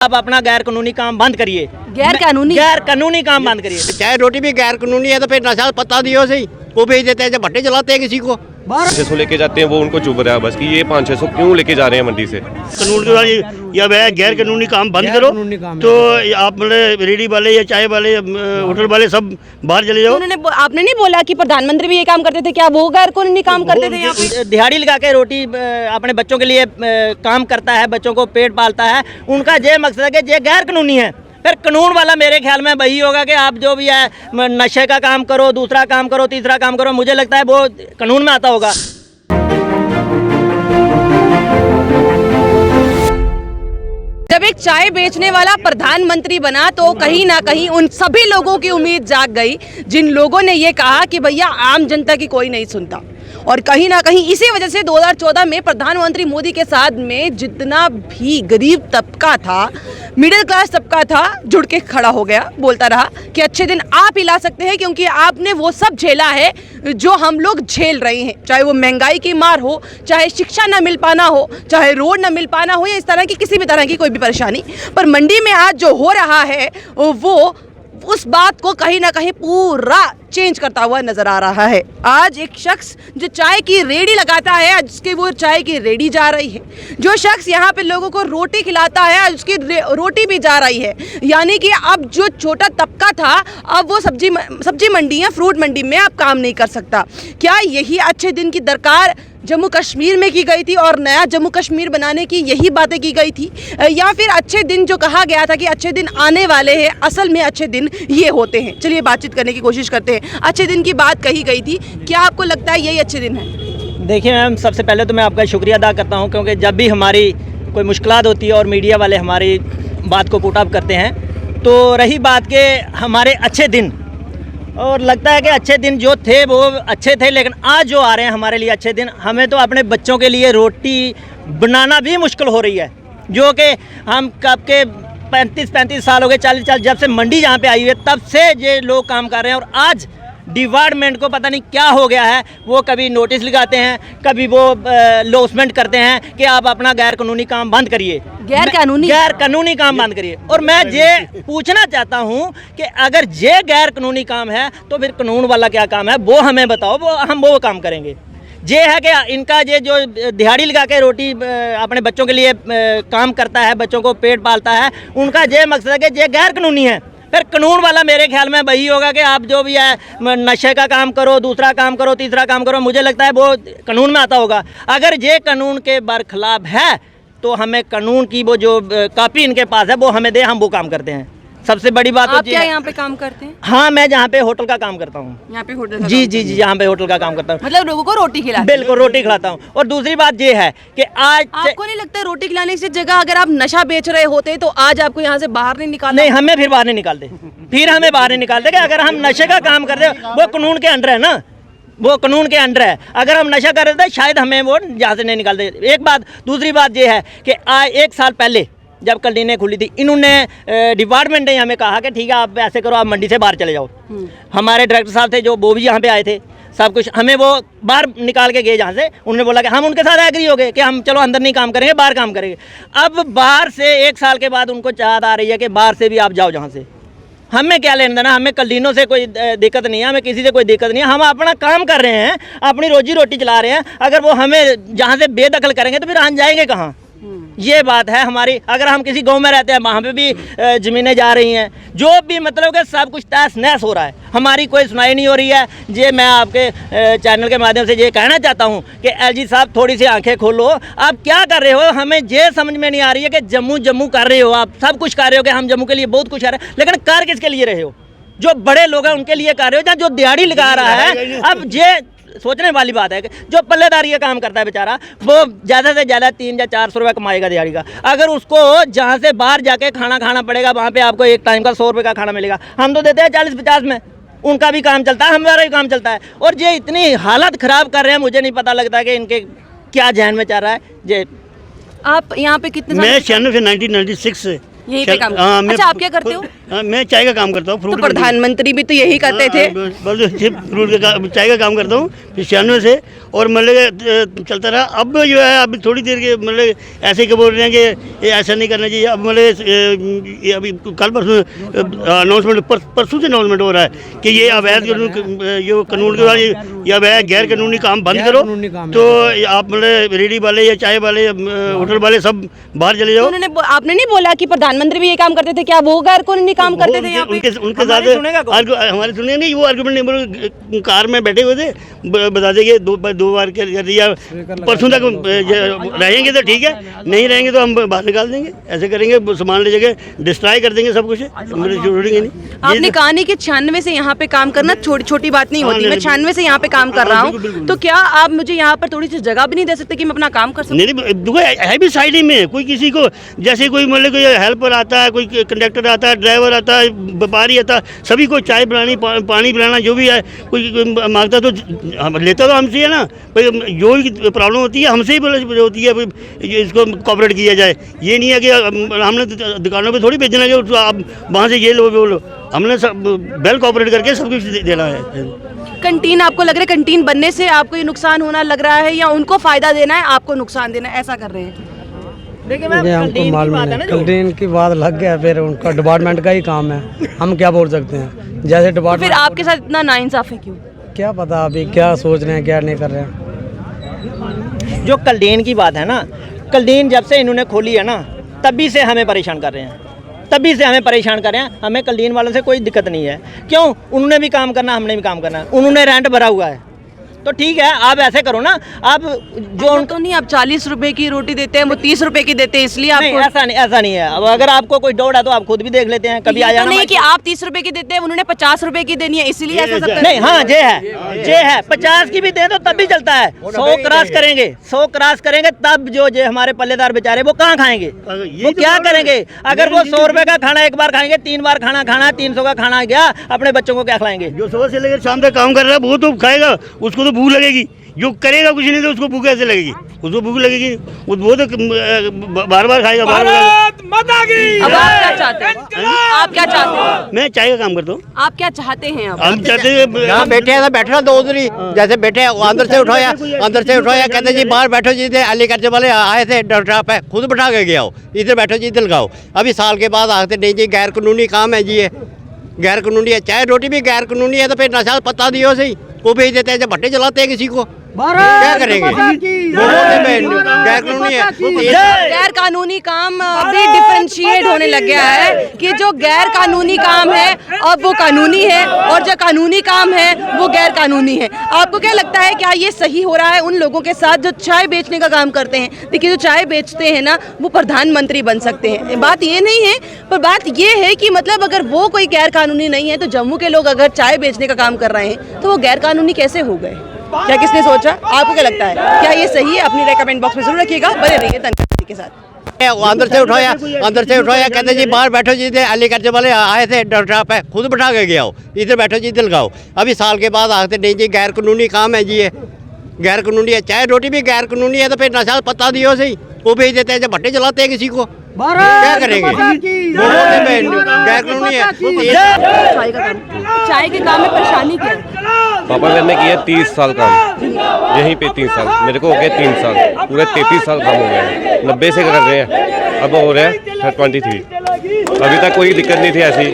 आप अपना गैर कानूनी काम बंद करिए। गैर कानूनी काम बंद करिए। चाहे रोटी भी गैर कानूनी है तो फिर नशा पता दियो सही, वो बेच देते हैं, जब भट्टे चलाते हैं किसी को 600 लेके जाते हैं, वो उनको चुभ रहा है बस कि ये 500-600 क्यों लेके जा रहे हैं मंडी से। कानून के या वह गैर कानूनी काम बंद करो तो आप मतलब रेडी वाले या चाय वाले होटल वाले सब बाहर चले जाओ। आपने नहीं बोला कि प्रधानमंत्री भी ये काम करते थे, क्या वो गैर कानूनी काम करते थे यहाँ पे? दिहाड़ी लगा के रोटी अपने बच्चों के लिए काम करता है, बच्चों को पेट पालता है, उनका ये मकसद है कि ये गैर कानूनी है। फिर कानून वाला मेरे ख्याल में वही होगा कि आप जो भी है नशे का काम करो, दूसरा काम करो, तीसरा काम करो, मुझे लगता है वो कानून में आता होगा। जब एक चाय बेचने वाला प्रधानमंत्री बना तो कहीं ना कहीं उन सभी लोगों की उम्मीद जाग गई जिन लोगों ने ये कहा कि भैया आम जनता की कोई नहीं सुनता। और कहीं ना कहीं इसी वजह से 2014 में प्रधानमंत्री मोदी के साथ में जितना भी गरीब तबका था, मिडिल क्लास तबका था, जुड़ के खड़ा हो गया, बोलता रहा कि अच्छे दिन आप ही ला सकते हैं क्योंकि आपने वो सब झेला है जो हम लोग झेल रहे हैं, चाहे वो महंगाई की मार हो, चाहे शिक्षा ना मिल पाना हो, चाहे रोड ना मिल पाना हो, या इस तरह की किसी भी तरह की कोई भी परेशानी। पर मंडी में आज जो हो रहा है वो उस बात को कहीं ना कहीं पूरा चेंज करता हुआ नजर आ रहा है। आज एक शख्स जो चाय की रेडी लगाता है, आज उसकी वो चाय की रेडी जा रही है। जो शख्स यहाँ पे लोगों को रोटी खिलाता है, आज उसकी रोटी भी जा रही है। यानी कि अब जो छोटा तबका था, अब वो सब्जी मंडी या फ्रूट मंडी में अब काम नहीं कर सकता। क्या यही अच्छे दिन की दरकार जम्मू कश्मीर में की गई थी और नया जम्मू कश्मीर बनाने की यही बातें की गई थी, या फिर अच्छे दिन जो कहा गया था कि अच्छे दिन आने वाले हैं, असल में अच्छे दिन ये होते हैं? चलिए बातचीत करने की कोशिश करते हैं। अच्छे दिन की बात कही गई थी, क्या आपको लगता है यही अच्छे दिन है? देखिए मैम, सबसे पहले तो मैं आपका शुक्रिया अदा करता हूँ क्योंकि जब भी हमारी कोई मुश्किलात होती है और मीडिया वाले हमारी बात को पुट अप करते हैं, तो रही बात के हमारे अच्छे दिन, और लगता है कि अच्छे दिन जो थे वो अच्छे थे, लेकिन आज जो आ रहे हैं हमारे लिए अच्छे दिन, हमें तो अपने बच्चों के लिए रोटी बनाना भी मुश्किल हो रही है। जो कि हम कब के 35 साल हो गए, 40 साल जब से मंडी यहाँ पे आई हुई है तब से ये लोग काम कर रहे हैं। और आज डिपार्टमेंट को पता नहीं क्या हो गया है, वो कभी नोटिस लगाते हैं, कभी वो लॉसमेंट करते हैं कि आप अपना गैर कानूनी काम बंद करिए, गैर कानूनी काम बंद करिए। और मैं ये पूछना चाहता हूँ कि अगर ये गैर कानूनी काम है तो फिर कानून वाला क्या काम है, वो हमें बताओ, वो हम वो काम करेंगे। ये है कि इनका ये जो दिहाड़ी लगा के रोटी अपने बच्चों के लिए काम करता है, बच्चों को पेट पालता है, उनका ये मकसद है कि ये गैर कानूनी है। फिर कानून वाला मेरे ख्याल में वही होगा कि आप जो भी है नशे का काम करो, दूसरा काम करो, तीसरा काम करो, मुझे लगता है वो कानून में आता होगा। अगर ये कानून के बरखिलाफ है तो हमें कानून की वो जो कॉपी इनके पास है वो हमें दे, हम वो काम करते हैं। सबसे बड़ी बात आप क्या यहाँ पे काम करते हैं? हाँ, मैं जहाँ पे होटल का काम करता हूँ। यहाँ पे होटल? जी, यहाँ पे होटल का काम करता हूँ। मतलब लोगों को रोटी खिलाते? बिल्कुल, रोटी खिलाता हूँ। और दूसरी बात ये है कि आज आपको नहीं लगता रोटी खिलाने से जगह अगर आप नशा बेच रहे होते तो आज आपको यहाँ से बाहर नहीं निकालते? नहीं, हमें फिर बाहर नहीं निकालते, फिर हमें बाहर नहीं निकालते। कि अगर हम नशे का काम करते वो कानून के अंडर है ना, वो कानून के अंडर है। अगर हम नशा कर रहे थे शायद हमें वो यहाँ से नहीं निकालते। एक बात। दूसरी बात ये है कि एक साल पहले जब कैंटीनें खुली थी, इन्होंने डिपार्टमेंट ने हमें कहा कि ठीक है आप ऐसे करो, आप मंडी से बाहर चले जाओ। हमारे डायरेक्टर साहब थे जो वो भी यहाँ पे आए थे, सब कुछ हमें वो बाहर निकाल के गए जहाँ से। उन्होंने बोला कि हम उनके साथ एग्री हो गए कि हम चलो अंदर नहीं काम करेंगे, बाहर काम करेंगे। अब बाहर से 1 साल के बाद उनको चाहत आ रही है कि बाहर से भी आप जाओ जहाँ से। हमें क्या लेना देना, हमें कैंटीनों से कोई दिक्कत नहीं है, हमें किसी से कोई दिक्कत नहीं है। हम अपना काम कर रहे हैं, अपनी रोजी रोटी चला रहे हैं। अगर वो हमें जहाँ से बेदखल करेंगे तो फिर हम जाएंगे कहाँ? ये बात है हमारी। अगर हम किसी गांव में रहते हैं, वहाँ पे भी ज़मीनें जा रही हैं, जो भी मतलब कि सब कुछ तहस नहस हो रहा है, हमारी कोई सुनाई नहीं हो रही है। ये मैं आपके चैनल के माध्यम से ये कहना चाहता हूँ कि एलजी साहब थोड़ी सी आंखें खोलो। आप क्या कर रहे हो, हमें ये समझ में नहीं आ रही है कि जम्मू कर रहे हो, आप सब कुछ कर रहे हो कि हम जम्मू के लिए बहुत कुछ कर रहे हैं, लेकिन कर किसके लिए रहे हो? जो बड़े लोग हैं उनके लिए कर रहे हो, जहाँ जो दिहाड़ी लगा रहा है। अब ये सोचने वाली बात है कि जो पल्लेदारी का काम करता है बेचारा, वो ज़्यादा से ज़्यादा 300 या 400 रुपये कमाएगा दिहाड़ी का। अगर उसको जहाँ से बाहर जाके खाना खाना पड़ेगा, वहाँ पे आपको एक टाइम का 100 रुपये का खाना मिलेगा। हम तो देते हैं 40-50 में, उनका भी काम चलता है, हमारा भी काम चलता है। और ये इतनी हालत ख़राब कर रहे हैं, मुझे नहीं पता लगता कि इनके क्या जहन में चल रहा है। ये आप यहाँ पे कितने? मैं 96 से 1996 से यही पे काम। अच्छा, आप क्या करते हो? मैं चाय का काम करता हूँ, तो फ्रूट प्रधानमंत्री भी तो यही करते थे। बस फ्रूट का चाय का काम करता हूँ 96 से, और मतलब चलता रहा। अब जो है अभी थोड़ी देर के मतलब ऐसे ही बोल रहे हैं कि ये ऐसा नहीं करना चाहिए। अब मतलब ये अभी कल परसों अनाउंसमेंट, परसों से अनाउंसमेंट हो रहा है कि ये अवैध जो कानून के बाद ये अवैध गैर कानूनी काम बंद करो, तो आप मतलब रेडी वाले या चाय वाले होटल वाले सब बाहर चले जाओ। उन्होंने आपने नहीं बोला कि प्रधानमंत्री भी ये काम करते थे, क्या वो गैर कानूनी काम करते थे यहाँ पे? उनके साथ हमारे सुने नहीं, वो आर्गुमेंट नहीं बोलो, कार में बैठे हुए थे, बता देंगे दो बार कर दिया, परसों तक रहेंगे तो ठीक है, नहीं रहेंगे तो हम बाहर निकाल देंगे, ऐसे करेंगे, सामान ले जाके डिस्ट्रॉय कर देंगे सब कुछ, छोड़ेंगे नहीं। आपने कहा नहीं कि 96 से यहाँ पे काम करना छोटी बात नहीं होती, मैं 96 से यहाँ पे काम कर रहा हूँ, तो क्या आप मुझे यहाँ पर थोड़ी सी जगह भी नहीं दे सकते कि मैं अपना काम कर सकूँ? नहीं, है भी साइड ही में, कोई किसी को जैसे कोई मतलब कोई हेल्पर आता है, कोई कंडक्टर आता है, ड्राइवर आता है, व्यापारी आता है, सभी को चाय पिलानी, पानी पिलाना, जो भी है, कोई मांगता तो लेता तो हमसे है ना, जो भी प्रॉब्लम होती है हमसे ही होती है, इसको कॉपरेट किया जाए। ये नहीं है कि हमने दुकानों पे थोड़ी बेचना है कि आप वहाँ से ये लो वो लो, हमने सब वेल कॉपरेट करके सब कुछ देना है। कंटीन, आपको लग रहा है कंटीन बनने से आपको ये नुकसान होना लग रहा है, या उनको फायदा देना है आपको नुकसान देना है, ऐसा कर रहे हैं? देखिए मैम, हमको मालूम नहीं, कैंटीन की बात लग गया, फिर उनका डिपार्टमेंट का ही काम है, हम क्या बोल सकते हैं। जैसे डिपार्टमेंट, फिर आपके साथ इतना नाइंसाफी क्यों? क्या पता अभी क्या सोच रहे हैं क्या नहीं कर रहे हैं। जो कैंटीन की बात है ना, कैंटीन जब से इन्होंने खोली है ना, तभी से हमें परेशान कर रहे हैं, तभी से हमें परेशान कर रहे हैं। हमें कैंटीन वालों से कोई दिक्कत नहीं है, क्यों? उन्होंने भी काम करना, हमने भी काम करना, उन्होंने रेंट भरा हुआ है, तो ठीक है, आप ऐसे करो ना, आप जो तो नहीं, आप 40 रुपए की रोटी देते हैं, वो 30 रुपए की देते हैं, इसलिए नहीं, आपको ऐसा नहीं है। अब अगर आपको कोई डाउट है तो आप खुद भी देख लेते हैं, कभी आ तो जाना। नहीं कि आप 30 रुपए की देते हैं, उन्होंने 50 रुपए की देनी है, इसीलिए ऐसा सब कर- नहीं, हाँ जे है 50 की भी दें तो तब भी चलता है। 100 क्रॉस करेंगे तब जो हमारे पल्लेदार बेचारे वो कहाँ खाएंगे, वो क्या करेंगे? अगर वो 100 रुपए का खाना एक बार खाएंगे, 3 बार खाना 300 का खाना गया, अपने बच्चों को क्या खिलाएंगे? जो सुबह से लेकर शाम तक काम कर रहा है वो तो खाएगा, उसको तो भूख लगेगी। जो करेगा कुछ नहीं तो उसको भूख कैसे लगेगी? उसको भूख लगेगी, वो तो बार बार खाएगा, बार बार। अब आप क्या चाहते हैं? आप क्या चाहते हैं? मैं चाय का काम करता हूँ। आप क्या चाहते हैं? अब हम चाहते हैं यहाँ बैठे हैं तो बैठना तो उधर ही, जैसे बैठे अंदर से उठाया, कहते जी बाहर बैठो जी, अली करने वाले आए थे, डॉक्टर पे खुद बैठा के गया हो, इधर बैठो जी, इधर लगाओ। अभी साल के बाद आते नहीं जी गैर कानूनी काम है जी, ये गैर कानूनी है, चाय रोटी भी गैर कानूनी है, तो फिर नशा पता दियो सही, वो भेज देते हैं, जब भट्टे चलाते हैं किसी को, क्या करेंगे? गैर कानूनी है। गैर कानूनी काम अभी डिफरेंशिएट होने लग गया है कि जो गैर कानूनी काम है अब वो कानूनी है, और जो कानूनी काम है वो गैर कानूनी है। आपको क्या लगता है, क्या ये सही हो रहा है उन लोगों के साथ जो चाय बेचने का काम करते हैं? देखिए, जो चाय बेचते हैं ना, वो प्रधानमंत्री बन सकते हैं, बात ये नहीं है, पर बात ये है कि मतलब अगर वो कोई गैर कानूनी नहीं है, तो जम्मू के लोग अगर चाय बेचने का काम कर रहे हैं तो वो गैर कानूनी कैसे हो गए? क्या किसने सोचा? आपको क्या लगता है, क्या ये सही है? अपनी राय कमेंट बॉक्स में जरूर रखिएगा, बने रहिए तनखा के साथ। अंदर से उठाया, कहते जी बाहर बैठो जी, अली करने वाले आए थे, डॉक्टर पे खुद बैठा के गया हो, इधर बैठो जी, इधर लगाओ। अभी साल के बाद आते नहीं जी गैर कानूनी काम है जी, ये गैर कानूनी है, चाय रोटी भी गैर कानूनी है, तो फिर नशा पता दियो सही, वो भेज देते हैं, जब भट्टे चलाते हैं किसी को, क्या करेंगे? गैर कानूनी है। चाय के काम में परेशानी क्या है? पापा मैंने किया 30 साल काम, यहीं पे 3 साल, मेरे को हो गया 3 साल, पूरे 33 साल काम हो गया। 90 से कर रहे हैं, अब हो रहा है 23। अभी तक कोई दिक्कत नहीं थी ऐसी।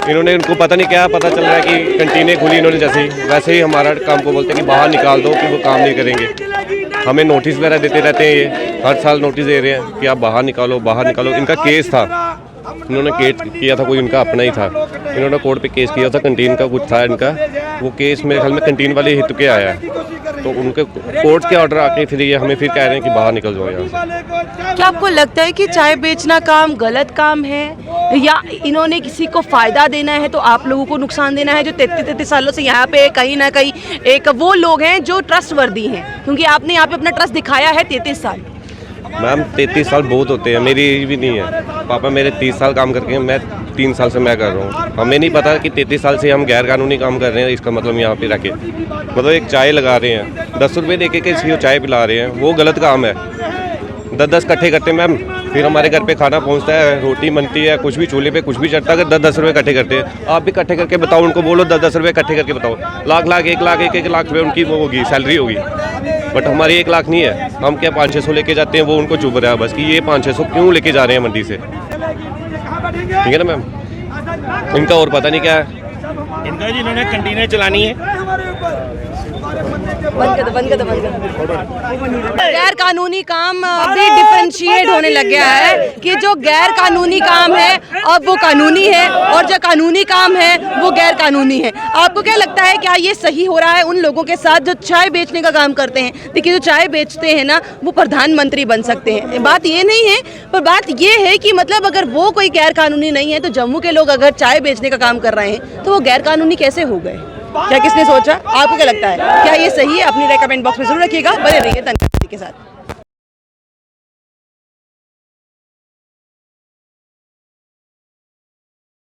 इन्होंने, उनको पता नहीं क्या पता चल रहा है कि कंटीनें खुली इन्होंने, जैसे ही वैसे ही हमारा काम को बोलते हैं कि बाहर निकाल दो, कि वो काम नहीं करेंगे। हमें नोटिस वगैरह देते रहते हैं, ये हर साल नोटिस दे रहे हैं कि आप बाहर निकालो, बाहर निकालो। इनका केस था, इन्होंने केस किया था, कोई इनका अपना ही था, इन्होंने कोर्ट पे केस किया था, कंटीन का कुछ था इनका, वो केस मेरे ख्याल में कंटीन वाले हित के आया है, तो उनके कोर्ट के ऑर्डर आके फिर ये हमें फिर कह रहे हैं कि बाहर निकल जाओ यहाँ से। क्या आपको लगता है कि चाय बेचना काम गलत काम है, या इन्होंने किसी को फायदा देना है तो आप लोगों को नुकसान देना है? जो 33 सालों से यहाँ पे कहीं ना कहीं एक वो लोग हैं जो ट्रस्टवर्दी हैं, क्योंकि आपने यहाँ पे अपना ट्रस्ट दिखाया है 33 साल। मैम 33 साल बहुत होते हैं, मेरी एज भी नहीं है, पापा मेरे 30 साल काम करके, मैं 3 साल से मैं कर रहा हूँ। हमें नहीं पता कि 33 साल से हम गैर कानूनी काम कर रहे हैं, इसका मतलब यहाँ पे रखे, मतलब एक चाय लगा रहे हैं, 10 रुपये दे के किसी को चाय पिला रहे हैं, वो गलत काम है। 10-10 इकट्ठे करते मैम, फिर हमारे घर पे खाना पहुंचता है, रोटी बनती है, कुछ भी चूल्हे पे कुछ भी चढ़ता है। अगर 10-10 रुपये इकट्ठे करते हैं, आप भी इकट्ठे करके बताओ, उनको बोलो 10-10 रुपये इकट्ठे करके बताओ। लाख 1 लाख रुपये उनकी वो होगी, सैलरी होगी, बट हमारी 1 लाख नहीं है। हम क्या 500-600 लेके जाते हैं, वो उनको चुभ रहा है बस कि ये 500-600 क्यों लेके जा रहे हैं मंडी से। ठीक है ना मैम, इनका और पता नहीं क्या है। इनका जी इन्होंने कंटीनें चलानी है। बंद कर। गैर कानूनी काम अभी डिफरेंशिएट होने लग गया है कि जो गैर कानूनी काम है अब वो कानूनी है और जो कानूनी काम है वो गैर कानूनी है। आपको क्या लगता है, क्या ये सही हो रहा है उन लोगों के साथ जो चाय बेचने का काम करते हैं? देखिए, जो चाय बेचते हैं ना, वो प्रधानमंत्री बन सकते हैं, बात ये नहीं है, पर बात ये है कि मतलब अगर वो कोई गैर कानूनी नहीं है तो जम्मू के लोग अगर चाय बेचने का काम कर रहे हैं तो वो गैर कानूनी कैसे हो गए? क्या किसने सोचा? आपको क्या लगता है, क्या ये सही है? अपनी राय कमेंट बॉक्स में जरूर रखिएगा। बने रहिए तनकीद के साथ।